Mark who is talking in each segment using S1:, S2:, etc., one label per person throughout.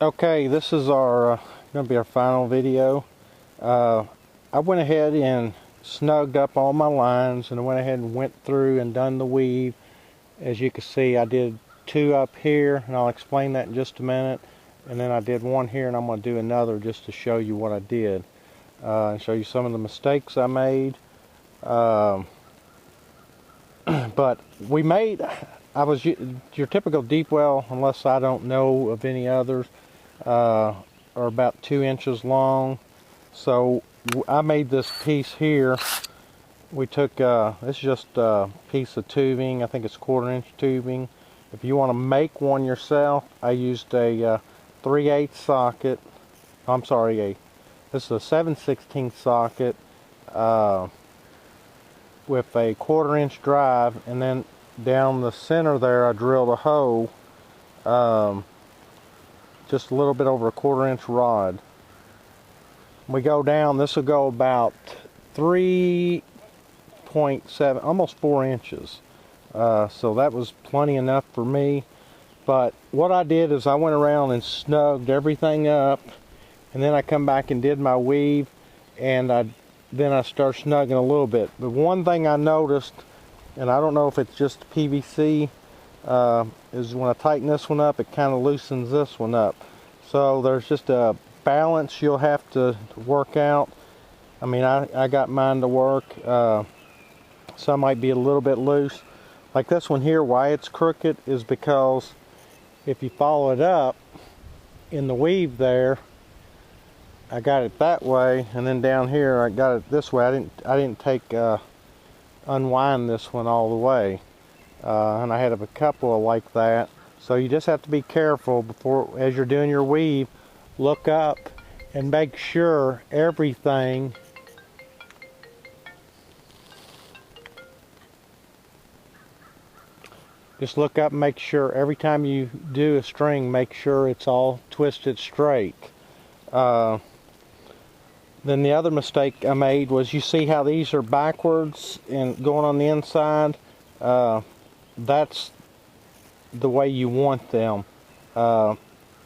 S1: Okay, this is our going to be our final video. I went ahead and snugged up all my lines, and I went ahead and went through and done the weave. As you can see, I did two up here, and I'll explain that in just a minute. And then I did one here, and I'm going to do another just to show you what I did and show you some of the mistakes I made. But we made, I was your typical deep well, unless I don't know of any others, are about 2 inches long. So I made this piece here. We took, it's just a piece of tubing. I think it's 1/4 inch tubing. If you want to make one yourself, I used a 3/8 socket. I'm sorry, this is a 7/16 socket with a 1/4 inch drive, and then down the center there I drilled a hole, just a little bit over a 1/4 inch rod. We go down, this will go about 3.7, almost 4 inches. So that was plenty enough for me. But what I did is I went around and snugged everything up, and then I come back and did my weave, and then I start snugging a little bit. But one thing I noticed, and I don't know if it's just PVC, is when I tighten this one up, it kind of loosens this one up. So there's just a balance you'll have to work out. I mean, I got mine to work. Some might be a little bit loose. Like this one here, why it's crooked is because if you follow it up in the weave there, I got it that way, and then down here I got it this way. I didn't take unwind this one all the way, and I had a couple of like that. So you just have to be careful before, as you're doing your weave, look up and make sure everything just look up and make sure every time you do a string, make sure it's all twisted straight. Then the other mistake I made was, you see how these are backwards and going on the inside? That's the way you want them. I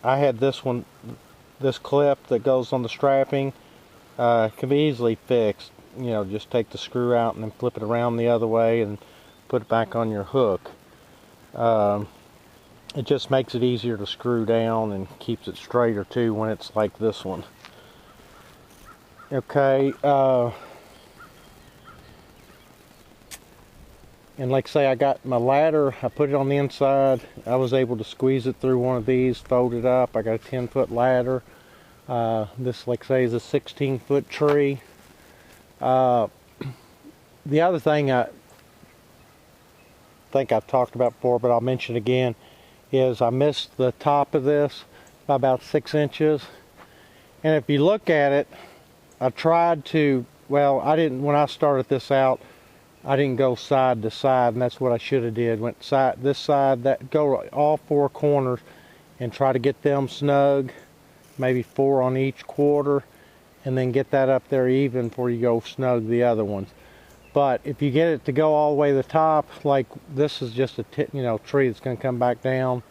S1: had this clip that goes on the strapping. Can be easily fixed. You know, just take the screw out and then flip it around the other way and put it back on your hook. It just makes it easier to screw down and keeps it straighter too when it's like this one. Okay, and like I say, I got my ladder, I put it on the inside. I was able to squeeze it through one of these, fold it up. I got a 10-foot ladder. This, like I say, is a 16-foot tree. The other thing I think I've talked about before, but I'll mention again, is I missed the top of this by about 6 inches. And if you look at it, I tried to, well, I didn't, when I started this out, I didn't go side to side, and that's what I should have did. Went side, this side, that, go all 4 corners and try to get them snug, maybe 4 on each quarter, and then get that up there even before you go snug the other ones. But if you get it to go all the way to the top, like this is just a tree that's going to come back down,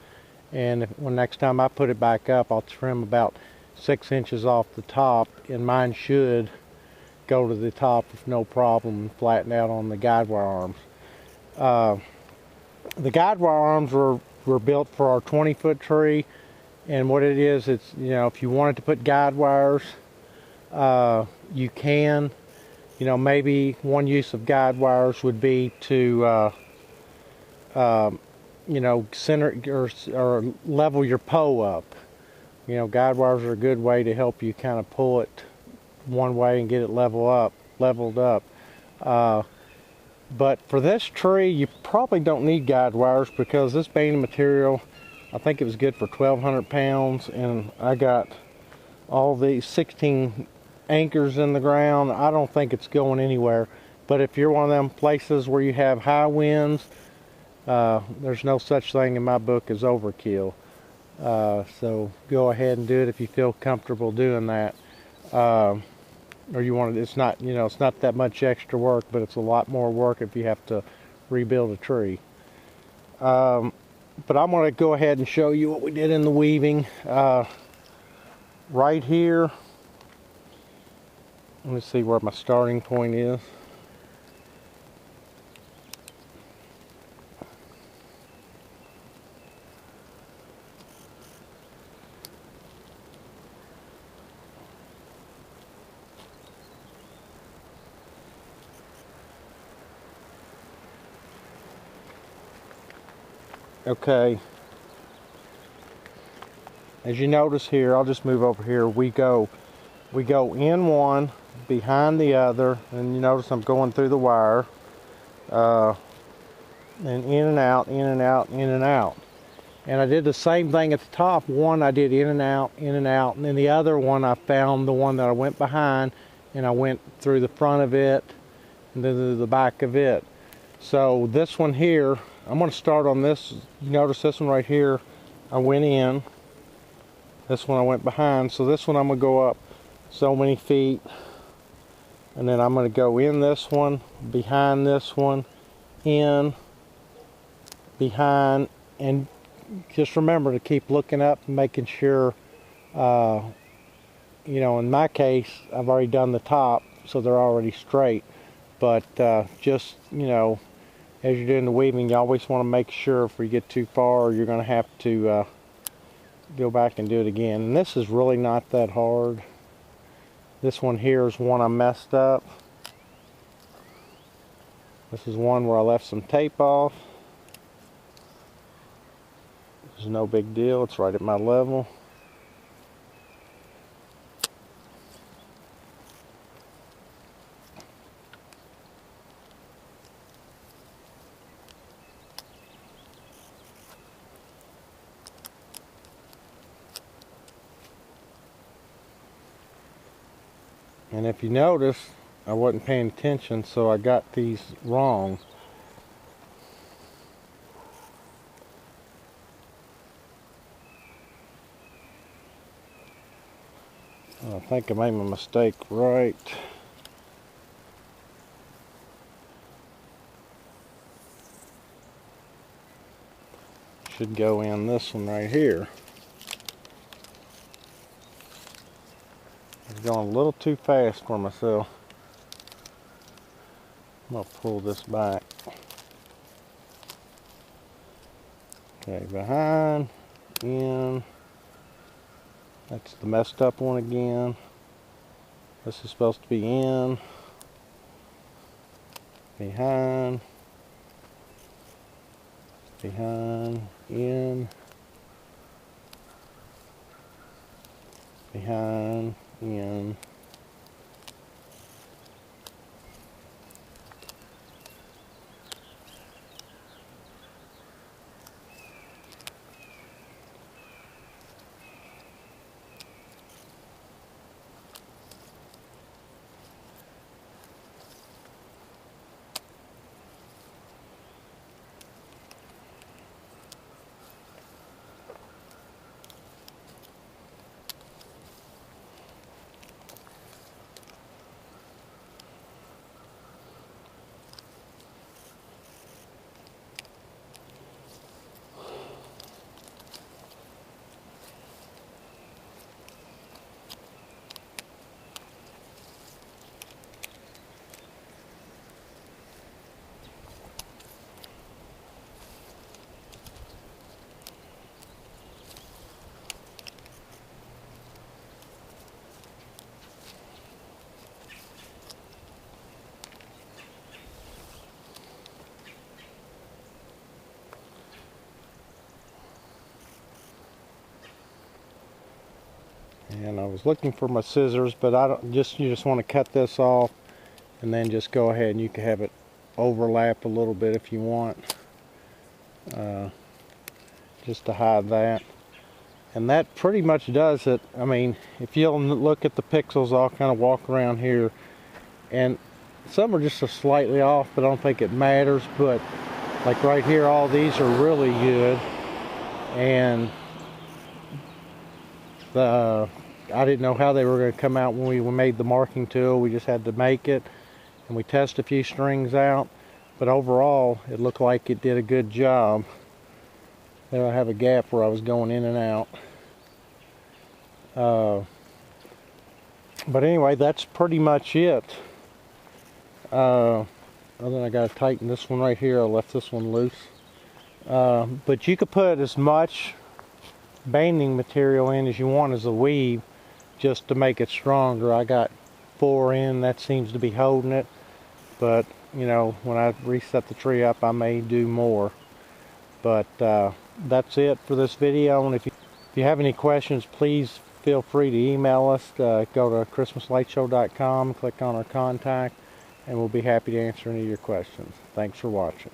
S1: and when next time I put it back up, I'll trim about 6 inches off the top, and mine should go to the top with no problem and flatten out on the guide wire arms. The guide wire arms were built for our 20-foot tree, and what it is, it's, if you wanted to put guide wires, you can. Maybe one use of guide wires would be to center or level your hoe up. Guide wires are a good way to help you kind of pull it one way and get it leveled up. But for this tree, you probably don't need guide wires, because this banding material, I think it was good for 1,200 pounds, and I got all these 16 anchors in the ground. I don't think it's going anywhere. But if you're one of them places where you have high winds, there's no such thing in my book as overkill. So go ahead and do it if you feel comfortable doing that. Or you want to, it's not that much extra work, but it's a lot more work if you have to rebuild a tree. But I'm going to go ahead and show you what we did in the weaving. right here, let me see where my starting point is. Okay, as you notice here, I'll just move over here. We go in one, behind the other, and you notice I'm going through the wire, and in and out, in and out, in and out. And I did the same thing at the top. One I did in and out, and then the other one I found the one that I went behind, and I went through the front of it, and then through the back of it. So this one here, I'm going to start on this. You notice this one right here, I went in. This one I went behind. So this one I'm going to go up so many feet, and then I'm going to go in this one, behind this one, in, behind, and just remember to keep looking up and making sure, you know, in my case, I've already done the top, so they're already straight. But just, you know, as you're doing the weaving, you always want to make sure if you get too far, you're going to have to go back and do it again. And this is really not that hard. This one here is one I messed up. This is one where I left some tape off. It's no big deal, it's right at my level. And if you notice, I wasn't paying attention, so I got these wrong. I think I made my mistake right. Should go in this one right here. I'm going a little too fast for myself. I'm going to pull this back. Okay, behind, in. That's the messed up one again. This is supposed to be in, behind, behind, in, behind, in. And I was looking for my scissors, but you just want to cut this off and then just go ahead and you can have it overlap a little bit if you want, just to hide that. And that pretty much does it. I mean, if you'll look at the pixels, I'll kind of walk around here, and some are just slightly off, but I don't think it matters. But like right here, all these are really good, and I didn't know how they were going to come out when we made the marking tool. We just had to make it, and we test a few strings out, but overall it looked like it did a good job. There I have a gap where I was going in and out. But anyway, that's pretty much it. Other than I got to tighten this one right here. I left this one loose. But you could put as much banding material in as you want as a weave, just to make it stronger. I got 4 in, that seems to be holding it, but you know, when I reset the tree up, I may do more. But that's it for this video, and if you have any questions, please feel free to email us. Go to christmaslightshow.com, click on our contact, and we'll be happy to answer any of your questions. Thanks for watching.